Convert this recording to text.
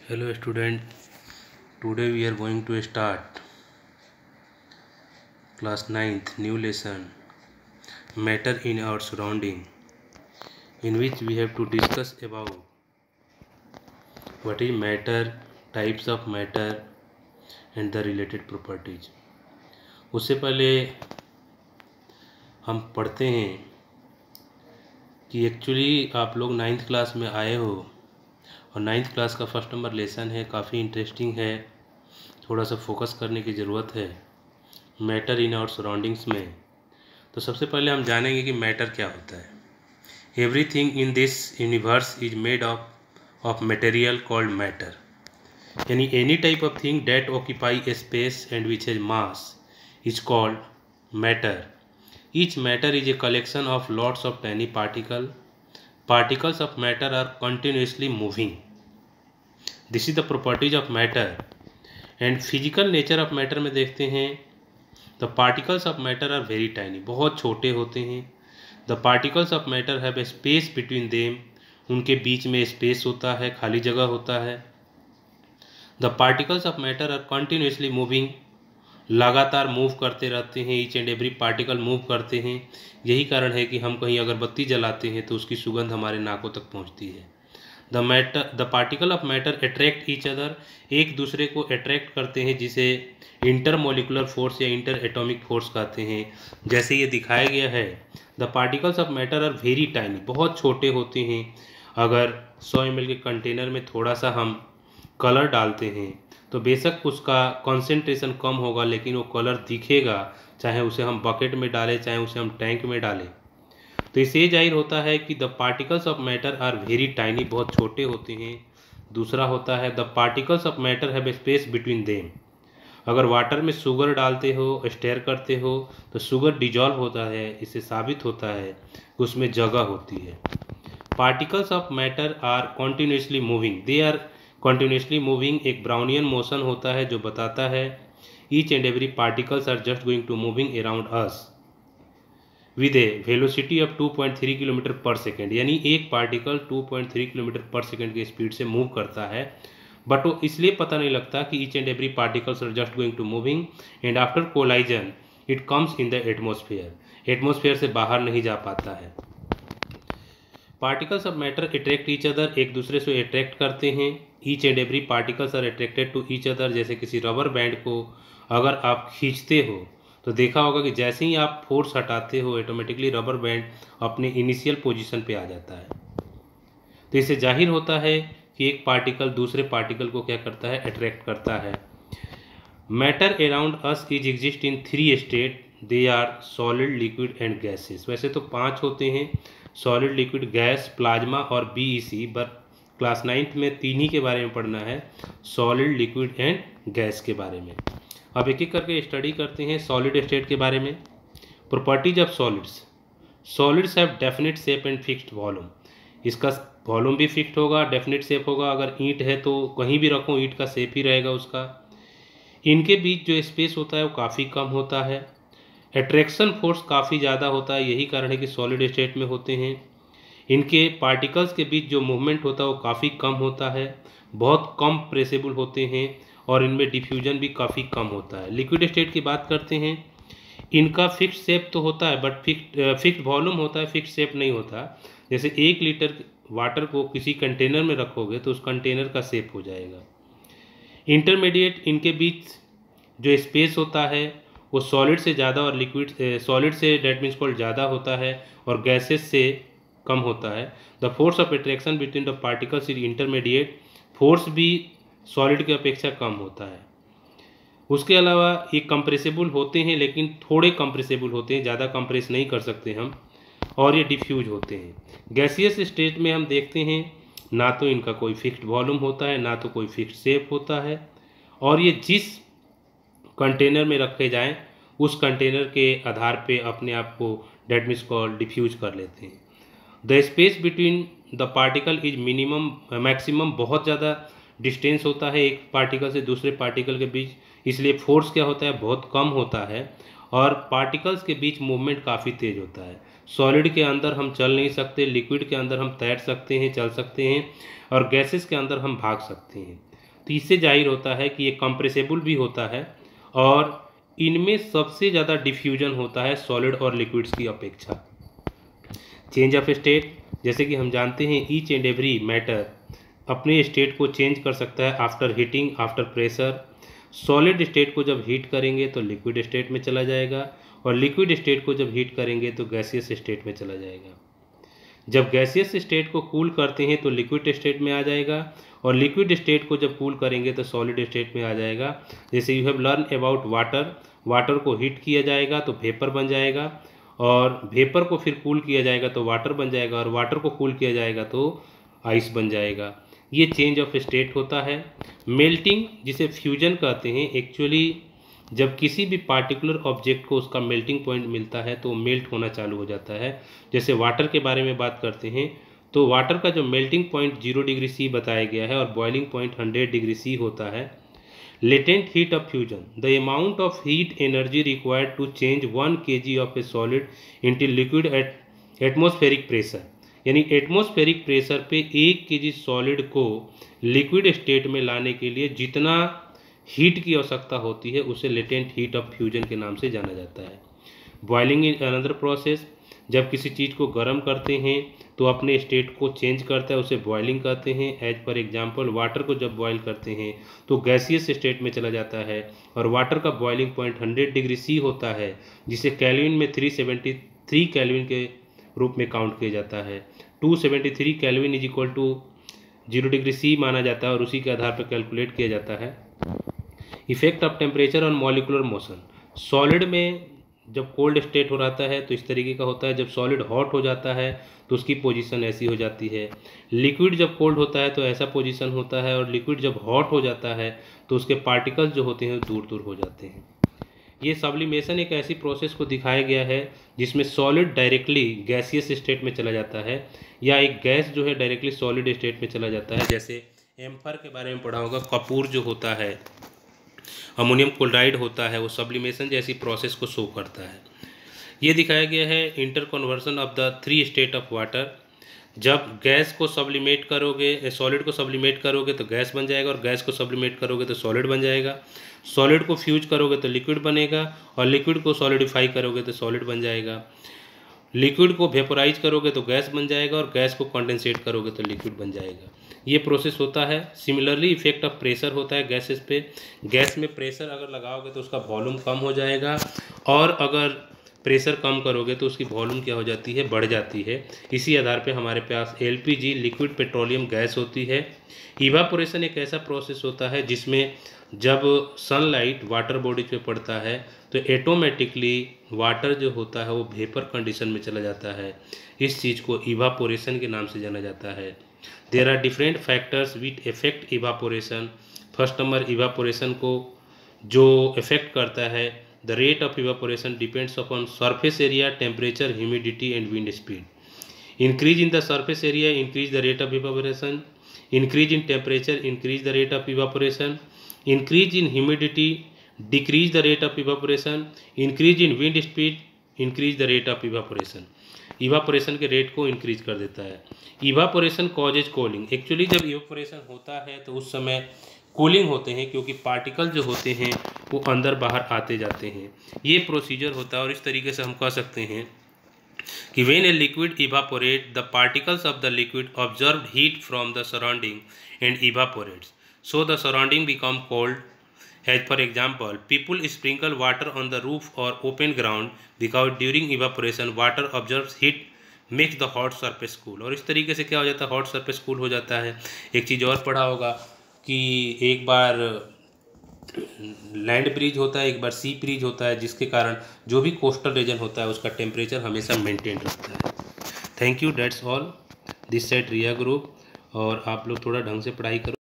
Hello student, today we are going to start class 9th new lesson matter in our surrounding, in which we have to discuss about what is matter, types of matter and the related properties. उससे पहले हम पढ़ते हैं कि actually आप लोग 9th class में आए हो और 9th क्लास का फर्स्ट नंबर लेसन है, काफ़ी इंटरेस्टिंग है, थोड़ा सा फोकस करने की ज़रूरत है मैटर इन आवर सराउंडिंग्स में। तो सबसे पहले हम जानेंगे कि मैटर क्या होता है। Everything in this universe is made of material called matter, यानी any type of thing that occupy a space and which has mass is called matter. Each matter is a collection of lots of tiny particles of matter are continuously moving. This is the properties of matter. And physical nature of matter में देखते हैं, the particles of matter are very tiny, बहुत छोटे होते हैं। The particles of matter have a space between them, उनके बीच में space होता है, खाली जगह होता है। The particles of matter are continuously moving, लगातार मूव करते रहते हैं, each and every particle move करते हैं। यही कारण है कि हम कहीं अगरबत्ती जलाते हैं तो उसकी सुगंध हमारे नाकों तक पहुंचती है। The particle of matter attract each other, एक दूसरे को अट्रैक्ट करते हैं, जिसे इंटरमोलिकुलर फोर्स या इंटर एटॉमिक फोर्स कहते हैं। जैसे ये दिखाया गया है, the particles of matter are very tiny, बहुत छोटे होते हैं। अगर 100 ml के कंटेनर में थोड़ा सा हम कलर डालते हैं तो बेशक उसका कॉन्सेंट्रेशन कम होगा, लेकिन वो कलर दिखेगा, चाहे उसे हम बकेट में डालें, चाहे उसे हम टैंक में डालें। तो इससे जाहिर होता है कि the particles of matter are very tiny, बहुत छोटे होते हैं। दूसरा होता है the particles of matter have a space between them. अगर वाटर में शुगर डालते हो, स्टेयर करते हो, तो शुगर डिजॉल्व होता है, इससे साबित होता है कि उसमें जगह होती है। Particles of matter are continuously moving, they are continuously moving एक ब्राउनियन मोशन होता है जो बताता है each and every particles are just going to moving around us with a velocity of 2.3 kilometre per second, यानी एक पार्टिकल 2.3 किलोमीटर पर सेकेंड की speed से मूव करता है। बट वो इसलिए पता नहीं लगता कि each and every particles are just going to moving, and after collision it comes in the atmosphere, atmosphere से बाहर नहीं जा पाता है। Particles of matter attract each other, एक दूसरे से अट्रैक्ट करते हैं। Each and every particles are attracted to each other, जैसे किसी रबर बैंड को अगर आप खींचते हो तो देखा होगा कि जैसे ही आप फोर्स हटाते हो ऑटोमेटिकली रबर बैंड अपने इनिशियल पोजीशन पे आ जाता है। तो इससे जाहिर होता है कि एक पार्टिकल दूसरे पार्टिकल को क्या करता है, अट्रैक्ट करता है। Matter around us is exist in 3 state, they are solid, liquid and gases. वैसे तो 5 होते हैं, सॉलिड, लिक्विड, गैस, प्लाज्मा और बीईसी, बट क्लास 9th में 3 ही के बारे में पढ़ना है, सॉलिड, लिक्विड एंड गैस के बारे में। अब एक एक करके स्टडी करते हैं सॉलिड स्टेट के बारे में। Properties of solids, solids have definite shape and fixed volume, इसका वॉल्यूम भी फिक्स्ड होगा, डेफिनेट शेप होगा। अगर ईंट है तो कहीं भी रखो ईंट का शेप ही रहेगा उसका। इनके बीच जो स्पेस होता है वो काफ़ी कम होता है। अट्रैक्शन फोर्स काफ़ी ज़्यादा होता है, यही कारण है कि सॉलिड स्टेट में होते हैं। इनके पार्टिकल्स के बीच जो मूवमेंट होता है वो काफ़ी कम होता है, बहुत कम प्रेसेबल होते हैं और इनमें डिफ्यूजन भी काफ़ी कम होता है। लिक्विड स्टेट की बात करते हैं, इनका फिक्स्ड शेप तो होता है बट फिक्स्ड वॉल्यूम होता है, फिक्स्ड शेप नहीं होता। जैसे 1 लीटर वाटर को किसी कंटेनर में रखोगे तो उस कंटेनर का शेप हो जाएगा। इंटरमीडिएट, इनके बीच जो स्पेस होता है वो सॉलिड से ज़्यादा और लिक्विड सॉलिड से डेट मीन्स कॉल्ड ज़्यादा होता है और गैसेस से कम होता है। The force of attraction between the particles is intermediate, force भी सॉलिड की अपेक्षा कम होता है। उसके अलावा ये कंप्रेसिबल होते हैं, लेकिन थोड़े कंप्रेसिबल होते हैं, ज़्यादा कंप्रेस नहीं कर सकते हम, और ये डिफ्यूज होते हैं। गैसियस स्टेट में हम देखते हैं ना तो इनका कोई फिक्स्ड वॉल्यूम होता है, ना तो कोई फिक्स्ड शेप होता है, और ये जिस कंटेनर में रखे जाएं उस कंटेनर के आधार पे अपने आप को डेट मीन्स कॉल्ड डिफ्यूज कर लेते हैं। The space between the particle is minimum, maximum बहुत ज़्यादा डिस्टेंस होता है एक पार्टिकल से दूसरे पार्टिकल के बीच, इसलिए फोर्स क्या होता है, बहुत कम होता है, और पार्टिकल्स के बीच मूवमेंट काफ़ी तेज़ होता है। सॉलिड के अंदर हम चल नहीं सकते, लिक्विड के अंदर हम तैर सकते हैं, चल सकते हैं, और गैसेस के अंदर हम भाग सकते हैं। तो इससे जाहिर होता है कि ये कंप्रेसेबल भी होता है और इनमें सबसे ज़्यादा डिफ्यूजन होता है सॉलिड और लिक्विड्स की अपेक्षा। चेंज ऑफ स्टेट, जैसे कि हम जानते हैं ईच एंड एवरी मैटर अपने स्टेट को चेंज कर सकता है after heating, after pressure. Solid state को जब हीट करेंगे तो लिक्विड स्टेट में चला जाएगा और लिक्विड स्टेट को जब हीट करेंगे तो गैसियस स्टेट में चला जाएगा। जब गैसियस स्टेट को कूल करते हैं तो लिक्विड स्टेट में आ जाएगा और लिक्विड स्टेट को जब कूल करेंगे तो सॉलिड स्टेट में आ जाएगा। जैसे you have learn about water, water को हीट किया जाएगा तो वेपर बन जाएगा और वेपर को फिर कूल किया जाएगा तो वाटर बन जाएगा और वाटर को कूल किया जाएगा तो आइस बन जाएगा। ये चेंज ऑफ स्टेट होता है। मेल्टिंग, जिसे फ्यूजन कहते हैं, एक्चुअली जब किसी भी पार्टिकुलर ऑब्जेक्ट को उसका मेल्टिंग पॉइंट मिलता है तो मेल्ट होना चालू हो जाता है। जैसे वाटर के बारे में बात करते हैं तो वाटर का जो मेल्टिंग पॉइंट 0 डिग्री सी बताया गया है और बॉइलिंग पॉइंट 100 डिग्री सी होता है। Latent heat of fusion, the amount of heat energy required to change 1 kg of a solid into liquid at atmospheric pressure, यानी एटमॉस्फेरिक प्रेशर पे 1 kg सॉलिड को liquid state में लाने के लिए जितना हीट की आवश्यकता होती है उसे लेटेंट हीट ऑफ फ्यूजन के नाम से जाना जाता है। बॉइलिंग इन अनदर प्रोसेस, जब किसी चीज़ को गर्म करते हैं तो अपने स्टेट को चेंज करता है, उसे बॉइलिंग कहते हैं। एज पर एग्जांपल, वाटर को जब बॉयल करते हैं तो गैसियस स्टेट में चला जाता है और वाटर का बॉइलिंग पॉइंट 100 डिग्री सी होता है, जिसे केल्विन में 373 केल्विन के रूप में काउंट किया जाता है। 273 kelvin is equal to 0 degree C माना जाता है और उसी के आधार पर कैलकुलेट किया जाता है। Effect of temperature on molecular motion, solid में जब कोल्ड स्टेट हो रहता है तो इस तरीके का होता है, जब सॉलिड हॉट हो जाता है तो उसकी पोजीशन ऐसी हो जाती है। लिक्विड जब कोल्ड होता है तो ऐसा पोजीशन होता है और लिक्विड जब हॉट हो जाता है तो उसके पार्टिकल्स जो होते हैं दूर दूर हो जाते हैं। ये सब्लिमेशन एक ऐसी प्रोसेस को दिखाया गया है जिसमें सॉलिड डायरेक्टली गैसियस स्टेट में चला जाता है या एक गैस जो है डायरेक्टली सॉलिड स्टेट में चला जाता है। जैसे एम्फर के बारे में पढ़ा होगा, कपूर जो होता है, अमोनियम क्लोराइड होता है, वो सब्लिमेशन जैसी प्रोसेस को शो करता है। ये दिखाया गया है inter conversion of the 3 state of water. जब गैस को सब्लिमेट करोगे, सॉलिड को सब्लिमेट करोगे तो गैस बन जाएगा और गैस को सब्लिमेट करोगे तो सॉलिड बन जाएगा। सॉलिड को फ्यूज करोगे तो लिक्विड बनेगा और लिक्विड को सॉलिडिफाई करोगे तो सॉलिड बन जाएगा। लिक्विड को वेपोराइज करोगे तो गैस बन जाएगा और गैस को कंडेंसेट करोगे तो लिक्विड बन जाएगा। ये प्रोसेस होता है। सिमिलरली इफेक्ट ऑफ प्रेशर होता है गैसेस पे। गैस में प्रेशर अगर लगाओगे तो उसका वॉल्यूम कम हो जाएगा और अगर प्रेशर कम करोगे तो उसकी वॉल्यूम क्या हो जाती है, बढ़ जाती है। इसी आधार पे हमारे पास LPG लिक्विड पेट्रोलियम गैस होती है। इवापोरेशन एक ऐसा प्रोसेस होता है जिसमें जब सनलाइट वाटर बॉडी पे पड़ता है तो ऑटोमेटिकली वाटर जो होता है वो वेपर कंडीशन में चला जाता है। इस चीज़ को इवापोरेशन के नाम से जाना जाता है। There are different factors which effect evaporation. First number, evaporation को जो इफेक्ट करता है, the rate of evaporation depends upon surface area, temperature, humidity and wind speed. Increase in the surface area increase the rate of evaporation, increase in temperature increase the rate of evaporation, increase in humidity decrease the rate of evaporation, increase in wind speed increase the rate of evaporation। Evaporation के rate को increase कर देता है। Evaporation causes cooling, actually जब evaporation होता है तो उस समय कूलिंग होते हैं क्योंकि पार्टिकल जो होते हैं वो अंदर बाहर आते जाते हैं। ये प्रोसीजर होता है और इस तरीके से हम कह सकते हैं कि when a liquid evaporate the particles of the liquid absorb heat from the surrounding and evaporates, so the surrounding become cold. As for example, people sprinkle water on the roof or open ground because during evaporation water absorbs heat makes the hot surface cool। और इस तरीके से क्या हो जाता है, hot surface cool हो जाता है। एक चीज़ और पढ़ा होगा कि एक बार लैंड ब्रिज होता है, एक बार सी ब्रिज होता है, जिसके कारण जो भी कोस्टल रीजन होता है उसका टेम्परेचर हमेशा मेंटेन रहता है। Thank you, that's all. This side Riya group. और आप लोग थोड़ा ढंग से पढ़ाई करो।